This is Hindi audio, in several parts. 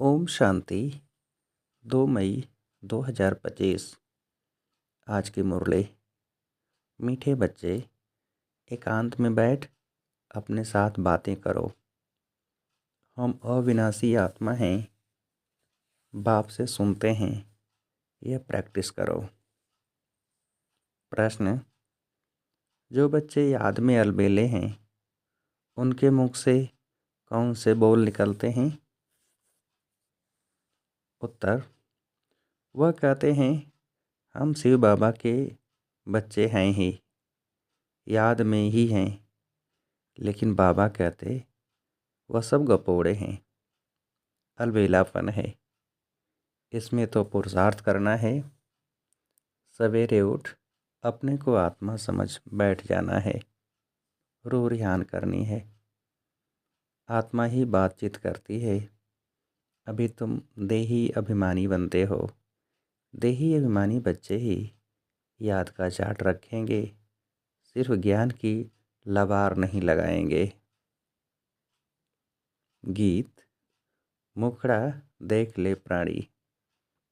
ओम शांति। 2 मई 2025। आज की मुरली। मीठे बच्चे, एकांत में बैठ अपने साथ बातें करो। हम अविनाशी आत्मा हैं, बाप से सुनते हैं, यह प्रैक्टिस करो। प्रश्न: जो बच्चे याद में अलबेले हैं, उनके मुख से कौन से बोल निकलते हैं? उत्तर: वह कहते हैं, हम शिव बाबा के बच्चे हैं ही, याद में ही हैं। लेकिन बाबा कहते, वह सब गपोड़े हैं, अलबेलापन है। इसमें तो पुरुषार्थ करना है। सवेरे उठ अपने को आत्मा समझ बैठ जाना है। रो रिहान करनी है। आत्मा ही बातचीत करती है। अभी तुम देही अभिमानी बनते हो। देही अभिमानी बच्चे ही याद का चार्ट रखेंगे, सिर्फ ज्ञान की लबार नहीं लगाएंगे। गीत। मुखड़ा देख ले प्राणी।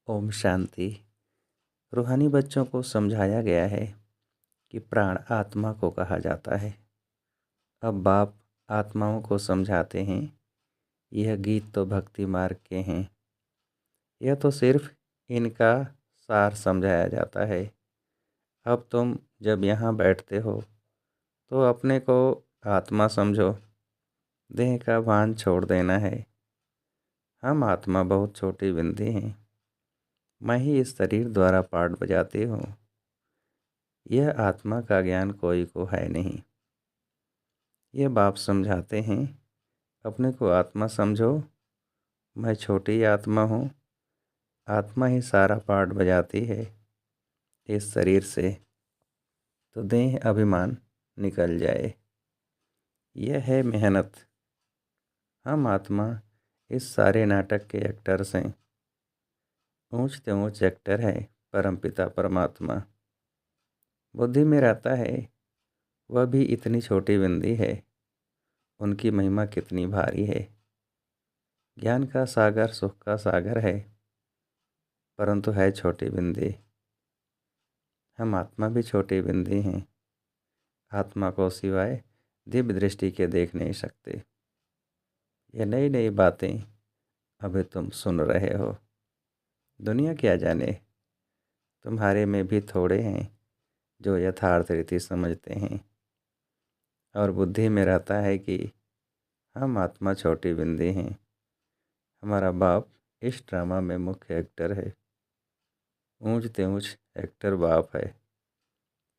ओम शांति। रूहानी बच्चों को समझाया गया है कि प्राण आत्मा को कहा जाता है। अब बाप आत्माओं को समझाते हैं, यह गीत तो भक्ति मार्ग के हैं। यह तो सिर्फ इनका सार समझाया जाता है। अब तुम जब यहाँ बैठते हो तो अपने को आत्मा समझो। देह का भान छोड़ देना है। हम आत्मा बहुत छोटी बिंदी हैं। मैं ही इस शरीर द्वारा पाठ बजाती हूँ। यह आत्मा का ज्ञान कोई को है नहीं। यह बाप समझाते हैं, अपने को आत्मा समझो। मैं छोटी आत्मा हूँ। आत्मा ही सारा पाठ बजाती है इस शरीर से, तो देह अभिमान निकल जाए। यह है मेहनत। हम आत्मा इस सारे नाटक के एक्टर्स हैं। ऊंच से ऊंच एक्टर है परमपिता परमात्मा। बुद्धि में रहता है, वह भी इतनी छोटी बिंदी है। उनकी महिमा कितनी भारी है। ज्ञान का सागर सुख का सागर है, परंतु है छोटी बिंदी। हम आत्मा भी छोटी बिंदी हैं। आत्मा को सिवाय दिव्य दृष्टि के देख नहीं सकते। ये नई नई बातें अभी तुम सुन रहे हो। दुनिया क्या जाने, तुम्हारे में भी थोड़े हैं जो यथार्थ रीति समझते हैं। और बुद्धि में रहता है कि हम आत्मा छोटी बिंदी हैं। हमारा बाप इस ड्रामा में मुख्य एक्टर है। ऊंच ते ऊंच एक्टर बाप है।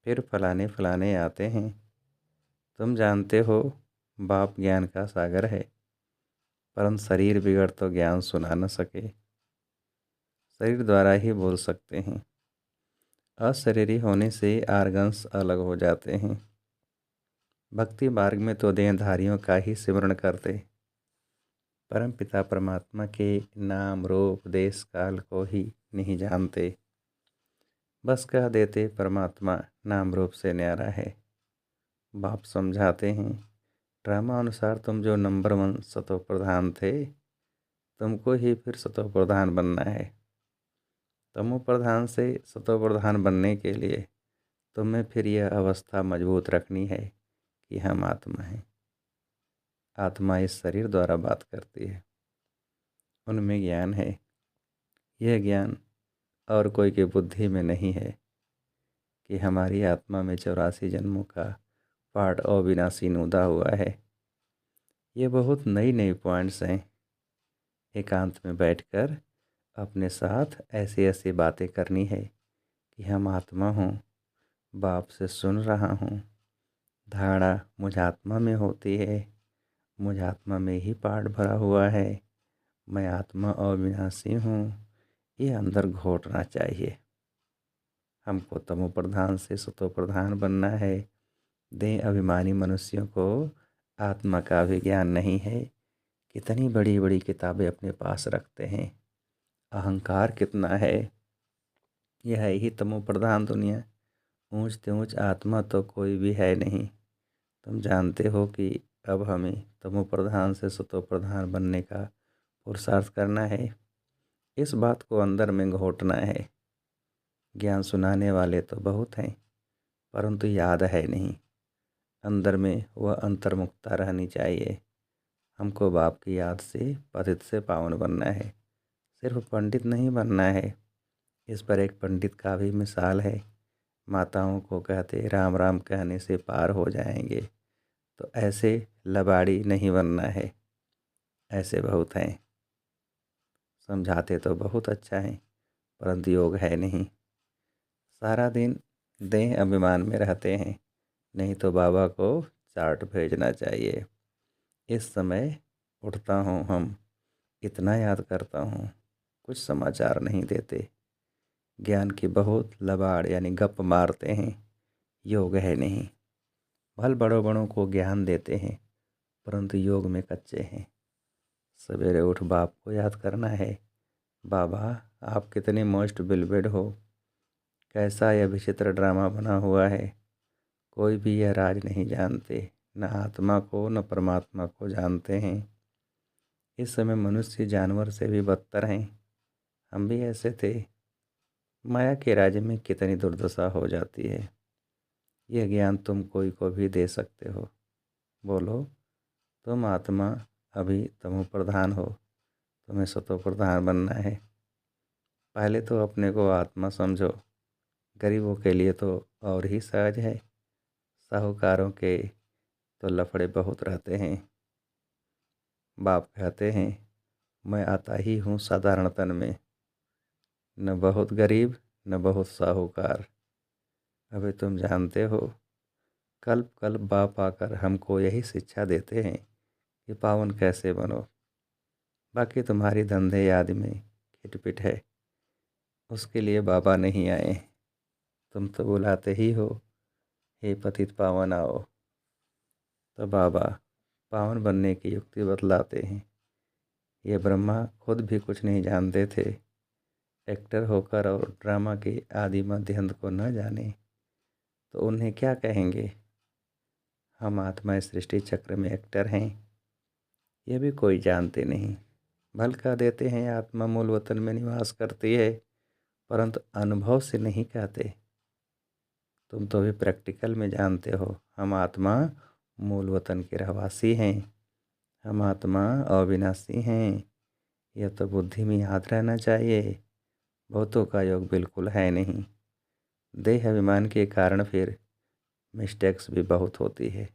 फिर फलाने फलाने आते हैं। तुम जानते हो बाप ज्ञान का सागर है, परंतु शरीर बिगड़ तो ज्ञान सुना न सके। शरीर द्वारा ही बोल सकते हैं। अशरीरी होने से आर्गन्स अलग हो जाते हैं। भक्ति मार्ग में तो देहधारियों का ही सिमरण करते, परम पिता परमात्मा के नाम रूप देश काल को ही नहीं जानते। बस कह देते परमात्मा नाम रूप से न्यारा है। बाप समझाते हैं, ड्रामा अनुसार तुम जो नंबर 1 सतो प्रधान थे, तुमको ही फिर सतो प्रधान बनना है। तमो प्रधान से सतो प्रधान बनने के लिए तुम्हें फिर यह अवस्था मजबूत रखनी है कि हम आत्मा हैं। आत्मा इस शरीर द्वारा बात करती है, उनमें ज्ञान है। यह ज्ञान और कोई की बुद्धि में नहीं है कि हमारी आत्मा में 84 जन्मों का पाठ अविनाशी नूदा हुआ है। ये बहुत नई नई पॉइंट्स हैं। एकांत में बैठकर अपने साथ ऐसी ऐसी बातें करनी है कि हम आत्मा हूँ, बाप से सुन रहा हूँ। धारणा मुझ आत्मा में होती है, मुझ आत्मा में ही पाठ भरा हुआ है। मैं आत्मा अविनाशी हूँ, ये अंदर घोटना चाहिए। हमको तमो प्रधान से सतो प्रधान बनना है। देह अभिमानी मनुष्यों को आत्मा का भी ज्ञान नहीं है। कितनी बड़ी बड़ी किताबें अपने पास रखते हैं, अहंकार कितना है। यह है ही तमो प्रधान दुनिया। ऊंच ते ऊंच आत्मा तो कोई भी है नहीं। तुम जानते हो कि अब हमें तमो प्रधान से सतो प्रधान बनने का पुरुषार्थ करना है, इस बात को अंदर में घोटना है। ज्ञान सुनाने वाले तो बहुत हैं, परंतु याद है नहीं। अंदर में वह अंतर्मुखता रहनी चाहिए। हमको बाप की याद से पतित से पावन बनना है, सिर्फ पंडित नहीं बनना है। इस पर एक पंडित का भी मिसाल है। माताओं को कहते राम राम कहने से पार हो जाएंगे, तो ऐसे लबाड़ी नहीं बनना है। ऐसे बहुत हैं, समझाते तो बहुत अच्छा है, परंतु योग है नहीं। सारा दिन देह अभिमान में रहते हैं। नहीं तो बाबा को चार्ट भेजना चाहिए। इस समय उठता हूँ हम, इतना याद करता हूँ, कुछ समाचार नहीं देते। ज्ञान की बहुत लबाड़ यानी गप मारते हैं, योग है नहीं। भल बड़ों बड़ों को ज्ञान देते हैं, परंतु योग में कच्चे हैं। सवेरे उठ बाप को याद करना है। बाबा आप कितने मोस्ट बिलवेड हो, कैसा यह विचित्र ड्रामा बना हुआ है। कोई भी यह राज नहीं जानते, न आत्मा को न परमात्मा को जानते हैं। इस समय मनुष्य जानवर से भी बदतर हैं। हम भी ऐसे थे। माया के राज्य में कितनी दुर्दशा हो जाती है। यह ज्ञान तुम कोई को भी दे सकते हो। बोलो तुम आत्मा अभी तमो प्रधान हो, तुम्हें सतो प्रधान बनना है। पहले तो अपने को आत्मा समझो। गरीबों के लिए तो और ही सहज है, साहूकारों के तो लफड़े बहुत रहते हैं। बाप कहते हैं मैं आता ही हूँ साधारण तन में, न बहुत गरीब न बहुत साहूकार। अभी तुम जानते हो, कल्प कल्प बाप आकर हमको यही शिक्षा देते हैं कि पावन कैसे बनो। बाकी तुम्हारी धंधे आदि में खिटपिट है, उसके लिए बाबा नहीं आए। तुम तो बुलाते ही हो, हे पतित पावन आओ। तो बाबा पावन बनने की युक्ति बतलाते हैं। ये ब्रह्मा खुद भी कुछ नहीं जानते थे। एक्टर होकर और ड्रामा के आदि मध्यंत को न जाने तो उन्हें क्या कहेंगे। हम आत्मा सृष्टि चक्र में एक्टर हैं, ये भी कोई जानते नहीं। भल कह देते हैं आत्मा मूल वतन में निवास करती है, परंतु अनुभव से नहीं कहते। तुम तो भी प्रैक्टिकल में जानते हो, हम आत्मा मूल वतन के रहवासी हैं, हम आत्मा अविनाशी हैं। यह तो बुद्धि में याद रहना चाहिए। बहुतों का योग बिल्कुल है नहीं। देह अभिमान के कारण फिर मिस्टेक्स भी बहुत होती है।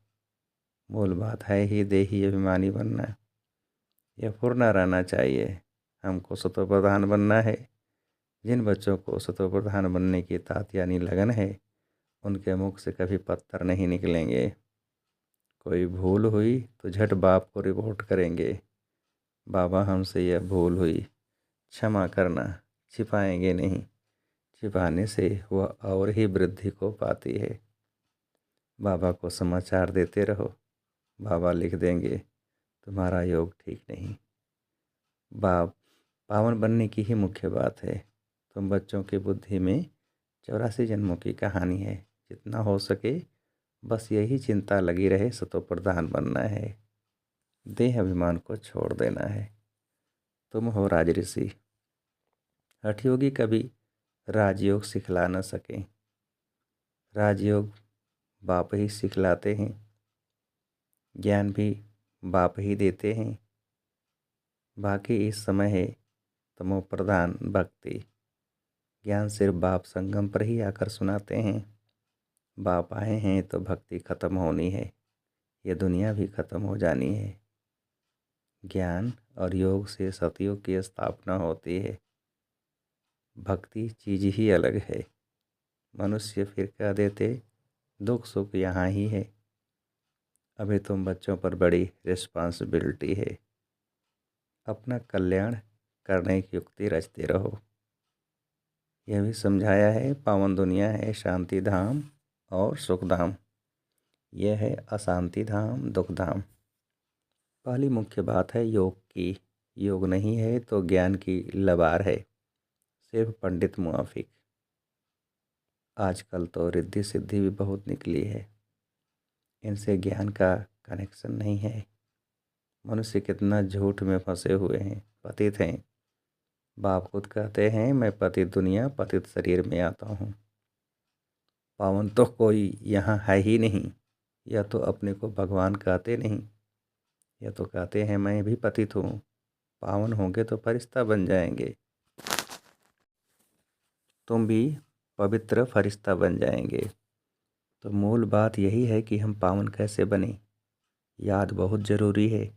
मूल बात है ही देही अभिमानी बनना। यह पूर्ण रहना चाहिए। हमको सतो प्रधान बनना है। जिन बच्चों को सतो प्रधान बनने की तात यानी लगन है, उनके मुख से कभी पत्थर नहीं निकलेंगे। कोई भूल हुई तो झट बाप को रिपोर्ट करेंगे, बाबा हमसे यह भूल हुई, क्षमा करना। छिपाएंगे नहीं, छिपाने से वह और ही वृद्धि को पाती है। बाबा को समाचार देते रहो, बाबा लिख देंगे तुम्हारा योग ठीक नहीं। बाप पावन बनने की ही मुख्य बात है। तुम बच्चों की बुद्धि में 84 जन्मों की कहानी है। जितना हो सके बस यही चिंता लगी रहे, सतो प्रधान बनना है, देह अभिमान को छोड़ देना है। तुम हो राजऋषि। हठयोगी कभी राजयोग सिखला न सके। राजयोग बाप ही सिखलाते हैं, ज्ञान भी बाप ही देते हैं। बाकी इस समय है तमो प्रधान भक्ति। ज्ञान सिर्फ बाप संगम पर ही आकर सुनाते हैं। बाप आए हैं तो भक्ति खत्म होनी है, ये दुनिया भी खत्म हो जानी है। ज्ञान और योग से सतयुग की स्थापना होती है। भक्ति चीज ही अलग है। मनुष्य फिर कह देते दुख सुख यहाँ ही है। अभी तुम बच्चों पर बड़ी रिस्पॉन्सिबिलिटी है। अपना कल्याण करने की युक्ति रचते रहो। यह भी समझाया है पावन दुनिया है शांति धाम और सुख धाम, यह है अशांति धाम दुख धाम। पहली मुख्य बात है योग की। योग नहीं है तो ज्ञान की लबार है, सिर्फ पंडित मुआफिक। आजकल तो रिद्धि सिद्धि भी बहुत निकली है, इनसे ज्ञान का कनेक्शन नहीं है। मनुष्य कितना झूठ में फंसे हुए हैं, पतित हैं। बाप खुद कहते हैं, मैं पतित दुनिया पतित शरीर में आता हूँ। पावन तो कोई यहाँ है ही नहीं। या तो अपने को भगवान कहते नहीं, या तो कहते हैं मैं भी पतित हूँ। पावन होंगे तो फरिश्ता बन जाएंगे। तुम भी पवित्र फरिश्ता बन जाएंगे। तो मूल बात यही है कि हम पावन कैसे बने। याद बहुत ज़रूरी है।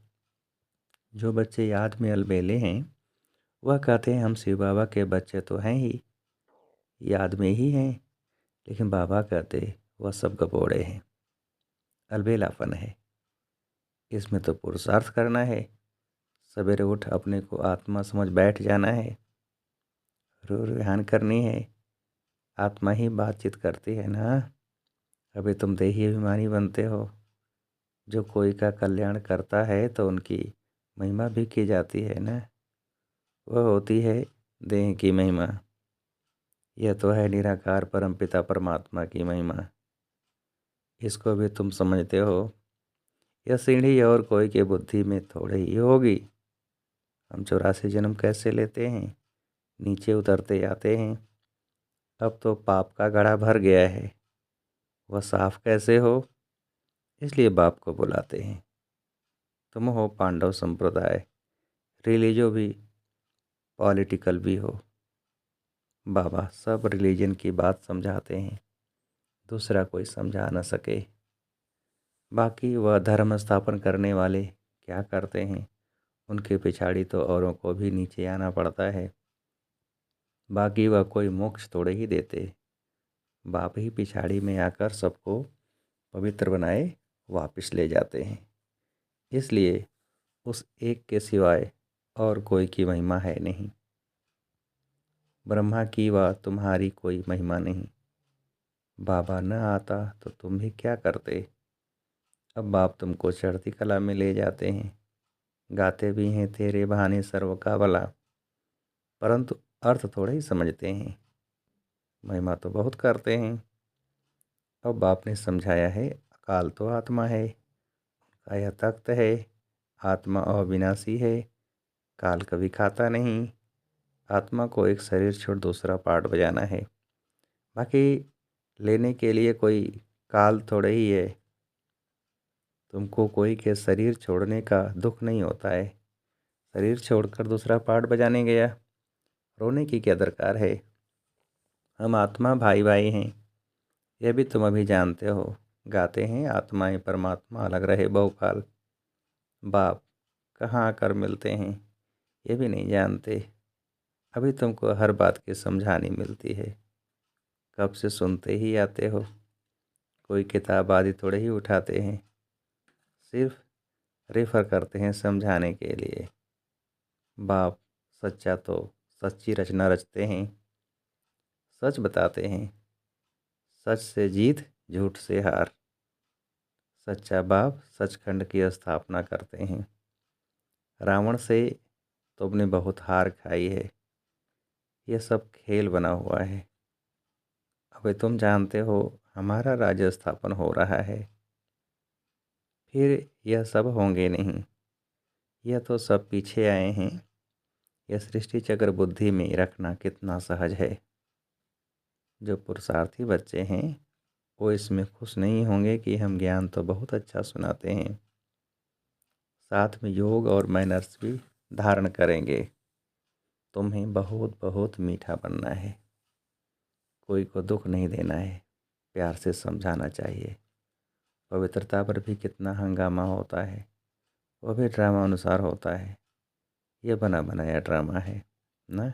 जो बच्चे याद में अलबेले हैं वह कहते हैं हम शिव बाबा के बच्चे तो हैं ही, याद में ही हैं। लेकिन बाबा कहते वह सब गपोड़े हैं, अलबेलापन है। इसमें तो पुरुषार्थ करना है। सवेरे उठ अपने को आत्मा समझ बैठ जाना है। रोज ध्यान करनी है। आत्मा ही बातचीत करती है ना। अभी तुम देही अभिमानी बनते हो। जो कोई का कल्याण करता है तो उनकी महिमा भी की जाती है ना। वह होती है देह की महिमा। यह तो है निराकार परमपिता परमात्मा की महिमा। इसको भी तुम समझते हो। यह सीढ़ी और कोई के बुद्धि में थोड़े ही होगी। हम 84 जन्म कैसे लेते हैं, नीचे उतरते आते हैं। अब तो पाप का घड़ा भर गया है, वह साफ कैसे हो। इसलिए बाप को बुलाते हैं। तुम हो पांडव संप्रदाय, रिलीजो भी, पॉलिटिकल भी हो। बाबा सब रिलीजन की बात समझाते हैं, दूसरा कोई समझा न सके। बाकी वह धर्म स्थापन करने वाले क्या करते हैं, उनके पिछाड़ी तो औरों को भी नीचे आना पड़ता है। बाकी वह कोई मोक्ष थोड़े ही देते। बाप ही पिछाड़ी में आकर सबको पवित्र बनाए वापस ले जाते हैं। इसलिए उस एक के सिवाय और कोई की महिमा है नहीं। ब्रह्मा की व तुम्हारी कोई महिमा नहीं। बाबा न आता तो तुम भी क्या करते। अब बाप तुमको चढ़ती कला में ले जाते हैं। गाते भी हैं तेरे बहाने सर्व का भला, परंतु अर्थ थोड़े ही समझते हैं। महिमा तो बहुत करते हैं। अब बाप ने समझाया है अकाल तो आत्मा है, उनका यह तख्त है। आत्मा अविनाशी है, काल कभी खाता नहीं। आत्मा को एक शरीर छोड़ दूसरा पार्ट बजाना है। बाकी लेने के लिए कोई काल थोड़े ही है। तुमको कोई के शरीर छोड़ने का दुख नहीं होता है। शरीर छोड़कर दूसरा पार्ट बजाने गया, रोने की क्या दरकार है। हम आत्मा भाई भाई हैं, यह भी तुम अभी जानते हो। गाते हैं आत्माएं परमात्मा अलग रहे बहुकाल। बाप कहाँ आकर मिलते हैं ये भी नहीं जानते। अभी तुमको हर बात की समझानी मिलती है। कब से सुनते ही आते हो। कोई किताब आदि थोड़े ही उठाते हैं, सिर्फ रेफर करते हैं समझाने के लिए। बाप सच्चा तो सच्ची रचना रचते हैं, सच बताते हैं। सच से जीत, झूठ से हार। सच्चा बाप सचखंड की स्थापना करते हैं। रावण से तुमने बहुत हार खाई है। यह सब खेल बना हुआ है। अबे तुम जानते हो हमारा राज्य स्थापन हो रहा है। फिर यह सब होंगे नहीं। यह तो सब पीछे आए हैं। यह सृष्टि चक्र बुद्धि में रखना कितना सहज है। जो पुरुषार्थी बच्चे हैं वो इसमें खुश नहीं होंगे कि हम ज्ञान तो बहुत अच्छा सुनाते हैं, साथ में योग और मैनर्स भी धारण करेंगे। तुम्हें बहुत बहुत मीठा बनना है। कोई को दुख नहीं देना है, प्यार से समझाना चाहिए। पवित्रता पर भी कितना हंगामा होता है, वह भी ड्रामा अनुसार होता है। यह बना बनाया ड्रामा है ना।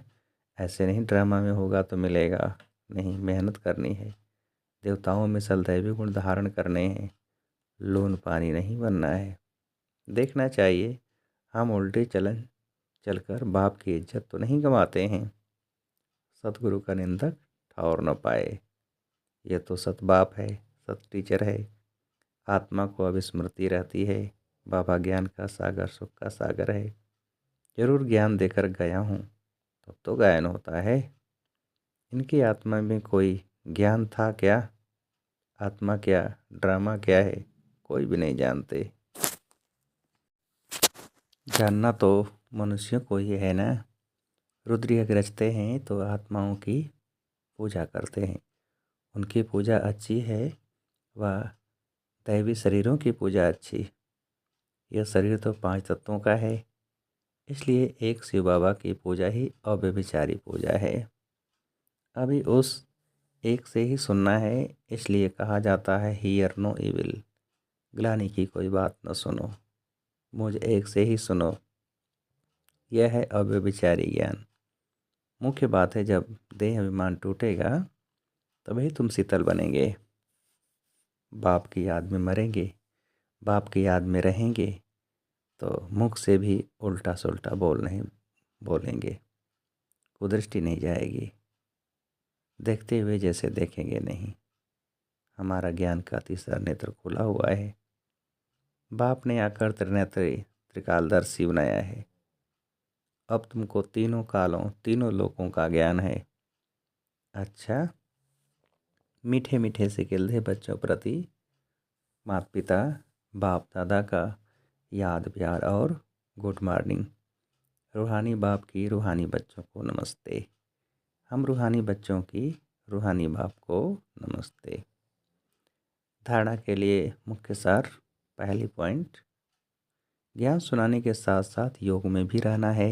ऐसे नहीं ड्रामा में होगा तो मिलेगा नहीं, मेहनत करनी है। देवताओं में सलदैवी गुण धारण करने हैं, लोन पानी नहीं बनना है। देखना चाहिए हम उल्टे चलकर बाप की इज्जत तो नहीं गंवाते हैं। सतगुरु का निंदक ठौर न पाए। यह तो सत बाप है, सत टीचर है। आत्मा को अब स्मृति रहती है। बाबा ज्ञान का सागर, सुख का सागर है। जरूर ज्ञान देकर गया हूँ, तब तो गायन होता है। इनकी आत्मा में कोई ज्ञान था क्या। आत्मा क्या, ड्रामा क्या है, कोई भी नहीं जानते। जानना तो मनुष्यों को ही है ना। रुद्र रचते हैं तो आत्माओं की पूजा करते हैं। उनकी पूजा अच्छी है व दैवी शरीरों की पूजा अच्छी। यह शरीर तो 5 तत्वों का है, इसलिए एक शिव बाबा की पूजा ही अव्यभिचारी पूजा है। अभी उस एक से ही सुनना है, इसलिए कहा जाता है हियर नो इविल, ग्लानि की कोई बात न सुनो, मुझ एक से ही सुनो। यह है अव्यभिचारी ज्ञान। मुख्य बात है जब देह अभिमान टूटेगा तभी तुम शीतल बनेंगे। बाप की याद में मरेंगे, बाप की याद में रहेंगे तो मुख से भी उल्टा सुल्टा बोलेंगे। कुदृष्टि नहीं जाएगी, देखते हुए जैसे देखेंगे नहीं। हमारा ज्ञान का तीसरा नेत्र खुला हुआ है। बाप ने आकर त्रिनेत्री त्रिकालदर्शी बनाया है। अब तुमको तीनों कालों तीनों लोकों का ज्ञान है। अच्छा, मीठे मीठे से खिलते बच्चों प्रति माता पिता बाप दादा का याद प्यार और गुड मॉर्निंग। रूहानी बाप की रूहानी बच्चों को नमस्ते। हम रूहानी बच्चों की रूहानी बाप को नमस्ते। धारणा के लिए मुख्य सार। पहली पॉइंट, ज्ञान सुनाने के साथ साथ योग में भी रहना है।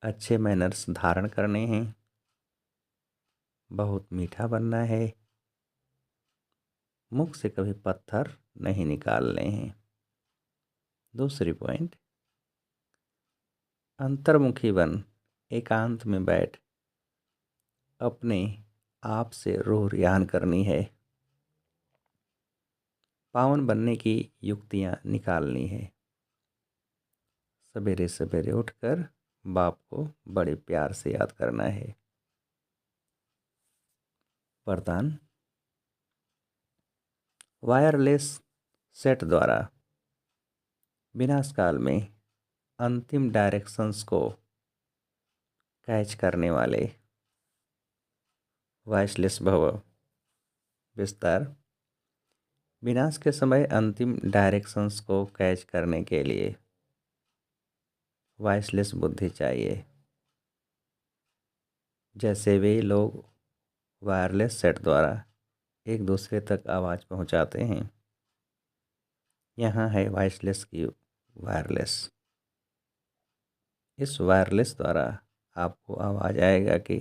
अच्छे मैनर्स धारण करने हैं। बहुत मीठा बनना है। मुख से कभी पत्थर नहीं निकालने हैं। दूसरी पॉइंट, अंतर्मुखी बन एकांत में बैठ अपने आप से रूह रियान करनी है। पावन बनने की युक्तियाँ निकालनी है। सवेरे सवेरे उठकर बाप को बड़े प्यार से याद करना है। वरदान, वायरलेस सेट द्वारा विनाश काल में अंतिम डायरेक्शंस को कैच करने वाले वॉइसलेस भव। विस्तार, विनाश के समय अंतिम डायरेक्शंस को कैच करने के लिए वॉइसलेस बुद्धि चाहिए। जैसे वे लोग वायरलेस सेट द्वारा एक दूसरे तक आवाज़ पहुंचाते हैं, यहाँ है वॉइसलेस की वायरलेस। इस वायरलेस द्वारा आपको आवाज़ आएगा कि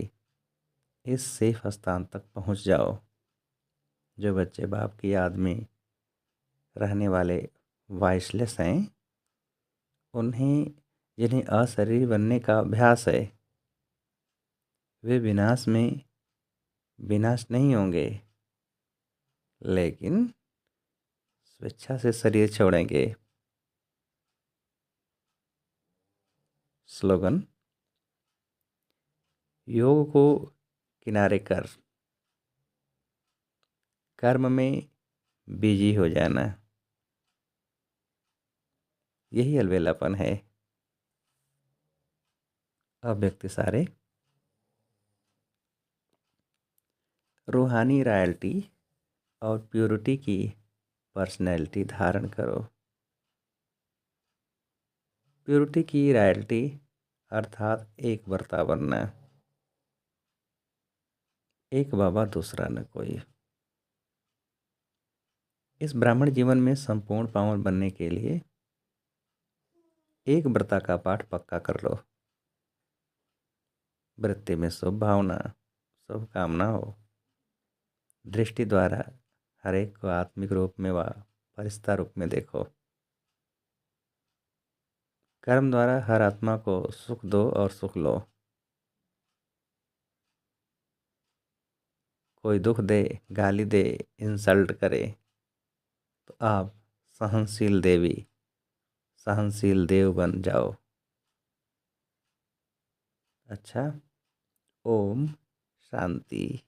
इस सेफ स्थान तक पहुंच जाओ। जो बच्चे बाप की याद में रहने वाले वॉइसलेस हैं, जिन्हें अशरीरी बनने का अभ्यास है, वे विनाश में विनाश नहीं होंगे, लेकिन स्वेच्छा से शरीर छोड़ेंगे। स्लोगन, योग को किनारे कर कर्म में बिजी हो जाना, यही अलबेलापन है। अव्यक्त सारे, रूहानी रॉयल्टी और प्योरिटी की पर्सनैलिटी धारण करो। प्योरिटी की रॉयल्टी अर्थात एक वर्ता बनना, एक बाबा दूसरा न कोई। इस ब्राह्मण जीवन में संपूर्ण पावन बनने के लिए एक व्रता का पाठ पक्का कर लो। वृत्ति में शुभ भावना शुभ कामना हो। दृष्टि द्वारा हर एक को आत्मिक रूप में व फरिश्ता रूप में देखो। कर्म द्वारा हर आत्मा को सुख दो और सुख लो। कोई दुख दे, गाली दे, इंसल्ट करे तो आप सहनशील देवी सहनशील देव बन जाओ। अच्छा, ओम शांति।